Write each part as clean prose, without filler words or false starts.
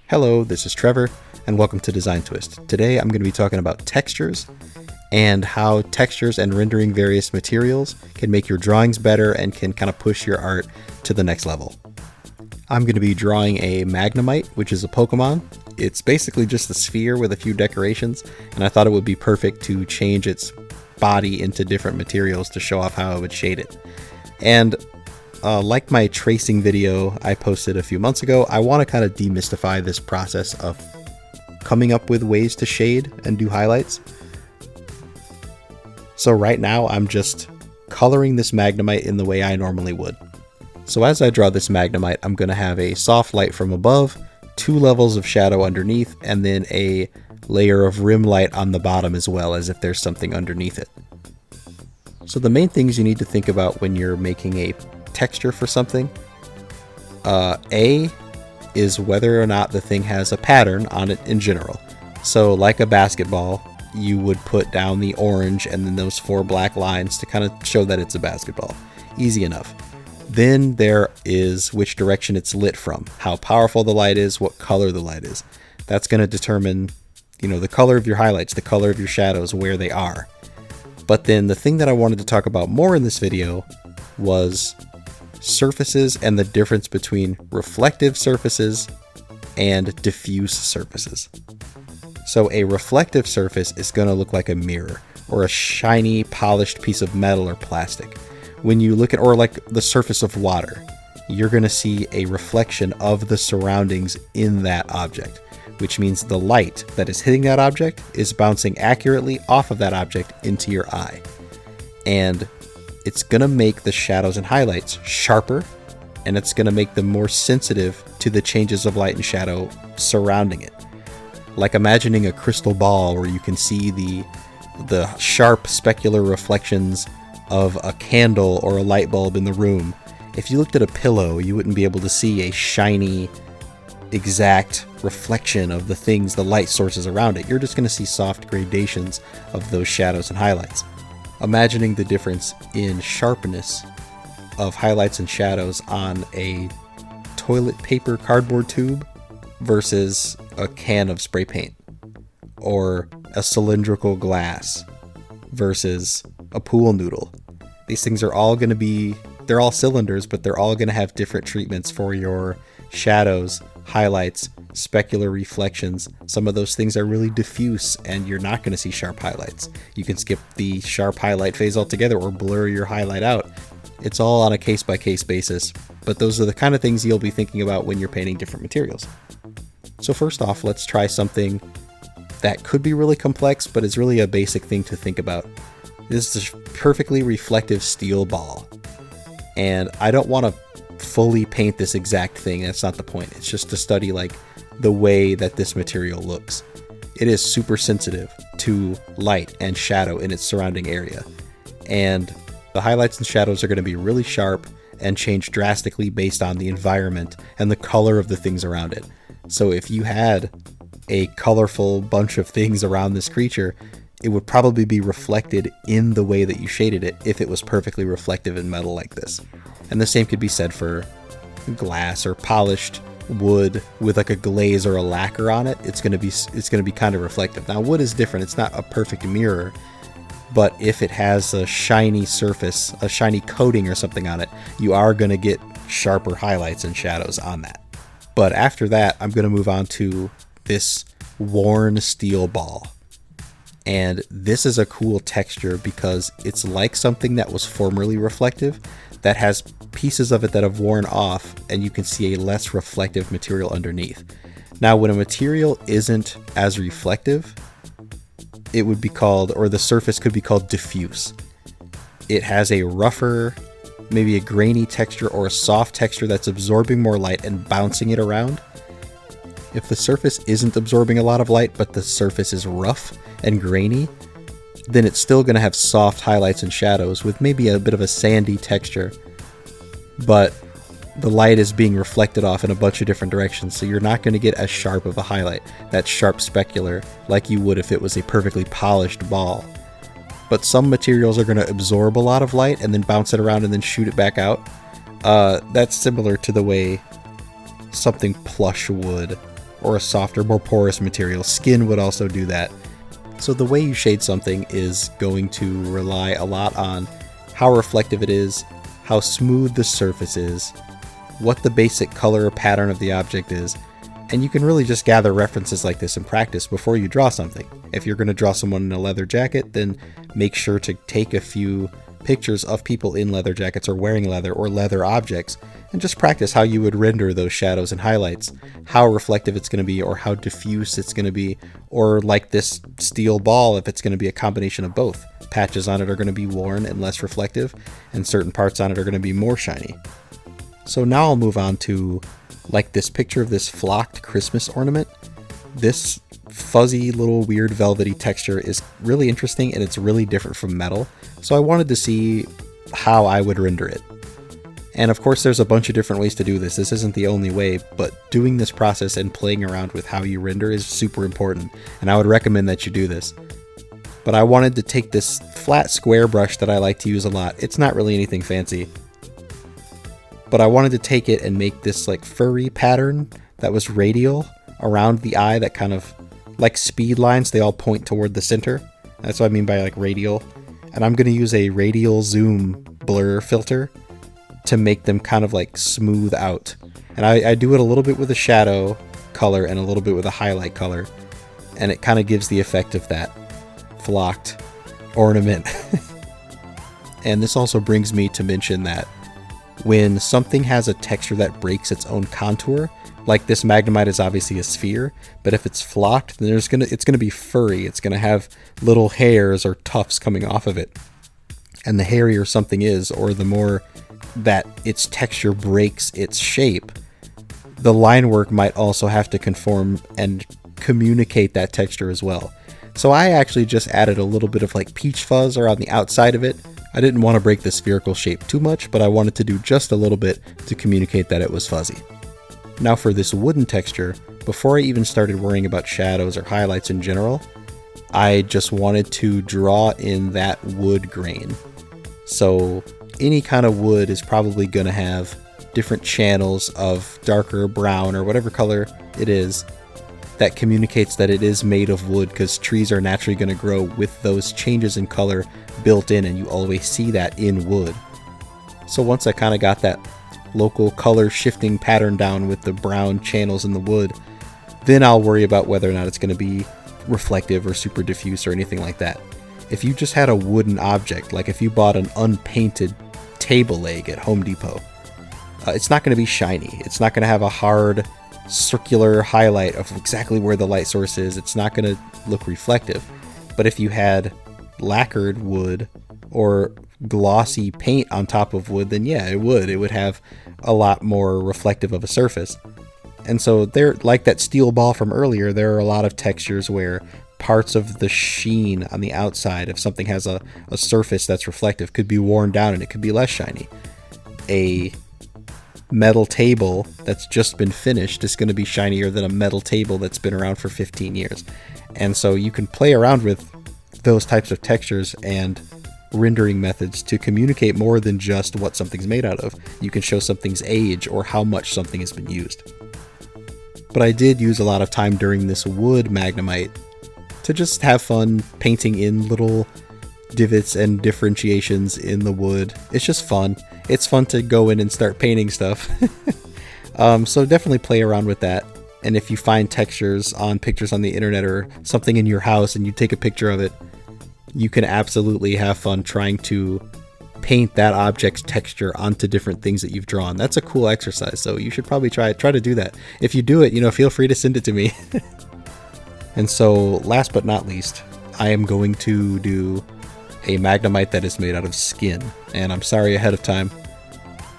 Hello, this is Trevor, and welcome to Design Twist. Today I'm going to be talking about textures and how textures and rendering various materials can make your drawings better and can kind of push your art to the next level. I'm going to be drawing a Magnemite, which is a Pokemon. It's basically just a sphere with a few decorations, and I thought it would be perfect to change its body into different materials to show off how I would shade it. And like my tracing video I posted a few months ago, I want to kind of demystify this process of coming up with ways to shade and do highlights. So right now I'm just coloring this Magnemite in the way I normally would. So as I draw this Magnemite, I'm going to have a soft light from above, 2 levels of shadow underneath, and then a layer of rim light on the bottom as well, as if there's something underneath it. So the main things you need to think about when you're making a texture for something, A is whether or not the thing has a pattern on it in general. So like a basketball, you would put down the orange and then those 4 black lines to kind of show that it's a basketball. Easy enough. Then there is which direction it's lit from, how powerful the light is, what color the light is. That's going to determine, the color of your highlights, the color of your shadows, where they are. But then the thing that I wanted to talk about more in this video was surfaces and the difference between reflective surfaces and diffuse surfaces. So a reflective surface is going to look like a mirror or a shiny polished piece of metal or plastic. When you look at, or like the surface of water, you're going to see a reflection of the surroundings in that object, which means the light that is hitting that object is bouncing accurately off of that object into your eye. And it's going to make the shadows and highlights sharper, and it's going to make them more sensitive to the changes of light and shadow surrounding it. Like imagining a crystal ball where you can see the sharp specular reflections of a candle or a light bulb in the room. If you looked at a pillow, you wouldn't be able to see a shiny, exact reflection of the things, the light sources around it. You're just going to see soft gradations of those shadows and highlights. Imagining the difference in sharpness of highlights and shadows on a toilet paper cardboard tube versus a can of spray paint, or a cylindrical glass versus a pool noodle. These things are all going to be, they're all cylinders, but they're all going to have different treatments for your shadows, highlights, specular reflections. Some of those things are really diffuse and you're not going to see sharp highlights. You can skip the sharp highlight phase altogether or blur your highlight out. It's all on a case-by-case basis, but those are the kind of things you'll be thinking about when you're painting different materials. So first off, let's try something that could be really complex, but is really a basic thing to think about. This is a perfectly reflective steel ball, and I don't want to fully paint this exact thing. That's not the point. It's just to study like the way that this material looks. It is super sensitive to light and shadow in its surrounding area, and the highlights and shadows are going to be really sharp and change drastically based on the environment and the color of the things around it. So if you had a colorful bunch of things around this creature, it would probably be reflected in the way that you shaded it if it was perfectly reflective in metal like this. And the same could be said for glass or polished wood with like a glaze or a lacquer on it. It's going to be kind of reflective. Now wood is different. It's not a perfect mirror, but if it has a shiny surface, a shiny coating or something on it, you are going to get sharper highlights and shadows on that. But after that, I'm going to move on to this worn steel ball. And this is a cool texture because it's like something that was formerly reflective that has pieces of it that have worn off, and you can see a less reflective material underneath. Now, when a material isn't as reflective, it would be called, or the surface could be called diffuse. It has a rougher, maybe a grainy texture or a soft texture that's absorbing more light and bouncing it around. If the surface isn't absorbing a lot of light, but the surface is rough and grainy, then it's still going to have soft highlights and shadows with maybe a bit of a sandy texture, but the light is being reflected off in a bunch of different directions, so you're not going to get as sharp of a highlight, that sharp specular, like you would if it was a perfectly polished ball. But some materials are going to absorb a lot of light and then bounce it around and then shoot it back out. That's similar to the way something plush would or a softer, more porous material. Skin would also do that. So the way you shade something is going to rely a lot on how reflective it is, how smooth the surface is, what the basic color or pattern of the object is, and you can really just gather references like this in practice before you draw something. If you're going to draw someone in a leather jacket, then make sure to take a few pictures of people in leather jackets or wearing leather or leather objects, and just practice how you would render those shadows and highlights, how reflective it's going to be or how diffuse it's going to be, or like this steel ball, if it's going to be a combination of both. Patches on it are going to be worn and less reflective, and certain parts on it are going to be more shiny. So now I'll move on to like this picture of this flocked Christmas ornament. This fuzzy little weird velvety texture is really interesting, and it's really different from metal. So I wanted to see how I would render it. And of course there's a bunch of different ways to do this. This isn't the only way, but doing this process and playing around with how you render is super important, and I would recommend that you do this. But I wanted to take this flat square brush that I like to use a lot. It's not really anything fancy, but I wanted to take it and make this like furry pattern that was radial around the eye, that kind of like speed lines, they all point toward the center. That's what I mean by like radial. And I'm going to use a radial zoom blur filter to make them kind of like smooth out. And I do it a little bit with a shadow color and a little bit with a highlight color, and it kind of gives the effect of that flocked ornament. And this also brings me to mention that when something has a texture that breaks its own contour, like this Magnemite is obviously a sphere, but if it's flocked, then it's gonna be furry. It's gonna have little hairs or tufts coming off of it. And the hairier something is, or the more that its texture breaks its shape, the line work might also have to conform and communicate that texture as well. So I actually just added a little bit of like peach fuzz around the outside of it. I didn't want to break the spherical shape too much, but I wanted to do just a little bit to communicate that it was fuzzy. Now for this wooden texture, before I even started worrying about shadows or highlights in general, I just wanted to draw in that wood grain. So any kind of wood is probably going to have different channels of darker brown or whatever color it is that communicates that it is made of wood, because trees are naturally going to grow with those changes in color built in, and you always see that in wood. So once I kind of got that local color shifting pattern down with the brown channels in the wood, then I'll worry about whether or not it's going to be reflective or super diffuse or anything like that. If you just had a wooden object, like if you bought an unpainted table leg at Home Depot, it's not going to be shiny. It's not going to have a hard circular highlight of exactly where the light source is. It's not going to look reflective. But if you had lacquered wood or glossy paint on top of wood, then yeah, it would have a lot more reflective of a surface. And so there, like that steel ball from earlier, there are a lot of textures where parts of the sheen on the outside, if something has a surface that's reflective, could be worn down and it could be less shiny. A metal table that's just been finished is going to be shinier than a metal table that's been around for 15 years. And so you can play around with those types of textures and rendering methods to communicate more than just what something's made out of. You can show something's age or how much something has been used. But I did use a lot of time during this wood Magnemite to just have fun painting in little divots and differentiations in the wood. It's just fun. It's fun to go in and start painting stuff. So definitely play around with that. And if you find textures on pictures on the internet or something in your house and you take a picture of it, you can absolutely have fun trying to paint that object's texture onto different things that you've drawn. That's a cool exercise, so you should probably try to do that. If you do it, feel free to send it to me. And so last but not least, I am going to do a Magnemite that is made out of skin. And I'm sorry ahead of time.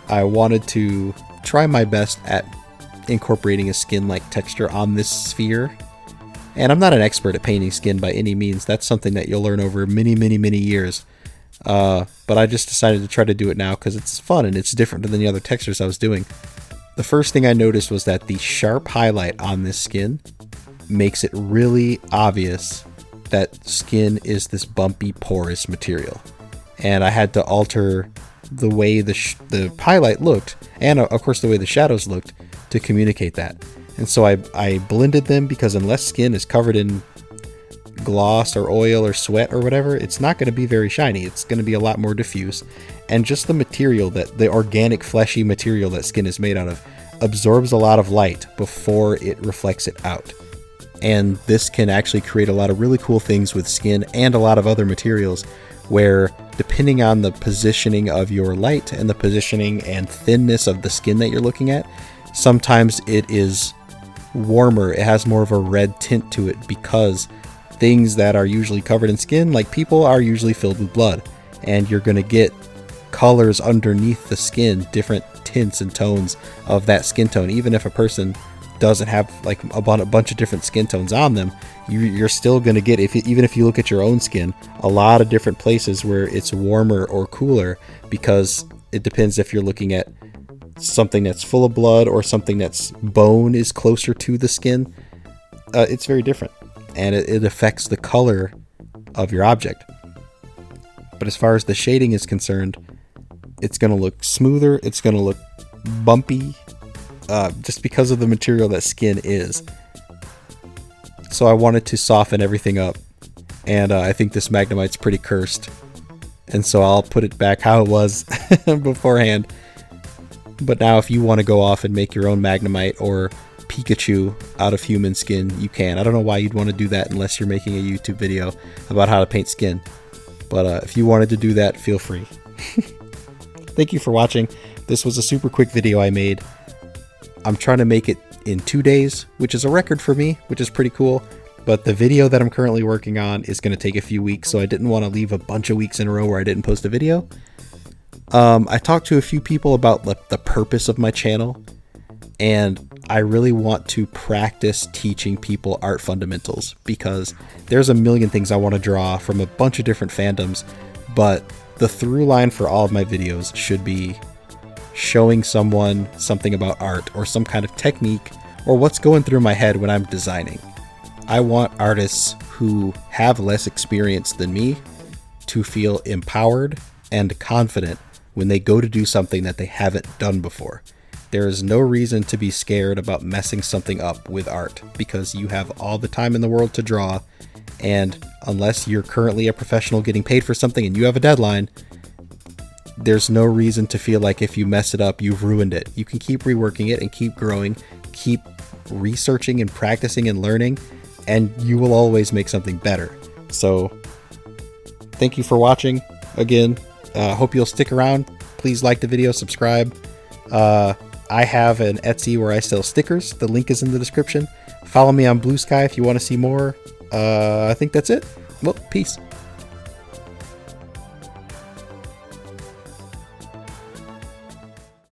I wanted to try my best at incorporating a skin-like texture on this sphere. And I'm not an expert at painting skin by any means. That's something that you'll learn over many, many, many years. But I just decided to try to do it now because it's fun and it's different than the other textures I was doing. The first thing I noticed was that the sharp highlight on this skin makes it really obvious that skin is this bumpy, porous material. And I had to alter the way the highlight looked, and of course the way the shadows looked, to communicate that. And so I blended them because unless skin is covered in gloss or oil or sweat or whatever, it's not going to be very shiny. It's going to be a lot more diffuse. And just the material, that the organic fleshy material that skin is made out of, absorbs a lot of light before it reflects it out. And this can actually create a lot of really cool things with skin and a lot of other materials, where depending on the positioning of your light and the positioning and thinness of the skin that you're looking at, sometimes it is warmer. It has more of a red tint to it because things that are usually covered in skin, like people, are usually filled with blood, and you're going to get colors underneath the skin, different tints and tones of that skin tone. Even if a person doesn't have like a bunch of different skin tones on them, you're still going to get, even if you look at your own skin, a lot of different places where it's warmer or cooler, because it depends if you're looking at something that's full of blood or something that's bone is closer to the skin. It's very different, and it affects the color of your object. But as far as the shading is concerned, it's going to look smoother, it's going to look bumpy, just because of the material that skin is. So I wanted to soften everything up, and I think this Magnemite's pretty cursed, and so I'll put it back how it was beforehand. But now if you want to go off and make your own Magnemite or Pikachu out of human skin, you can. I don't know why you'd want to do that unless you're making a YouTube video about how to paint skin. But if you wanted to do that, feel free. Thank you for watching. This was a super quick video I made. I'm trying to make it in 2 days, which is a record for me, which is pretty cool. But the video that I'm currently working on is going to take a few weeks, so I didn't want to leave a bunch of weeks in a row where I didn't post a video. I talked to a few people about the purpose of my channel, and I really want to practice teaching people art fundamentals, because there's a million things I want to draw from a bunch of different fandoms, but the through line for all of my videos should be showing someone something about art or some kind of technique or what's going through my head when I'm designing. I want artists who have less experience than me to feel empowered and confident when they go to do something that they haven't done before. There is no reason to be scared about messing something up with art, because you have all the time in the world to draw, and unless you're currently a professional getting paid for something and you have a deadline, there's no reason to feel like if you mess it up, you've ruined it. You can keep reworking it and keep growing, keep researching and practicing and learning, and you will always make something better. So thank you for watching. Again, hope you'll stick around. Please like the video, subscribe. I have an Etsy where I sell stickers. The link is in the description. Follow me on Blue Sky if you want to see more. I think that's it. Well, peace.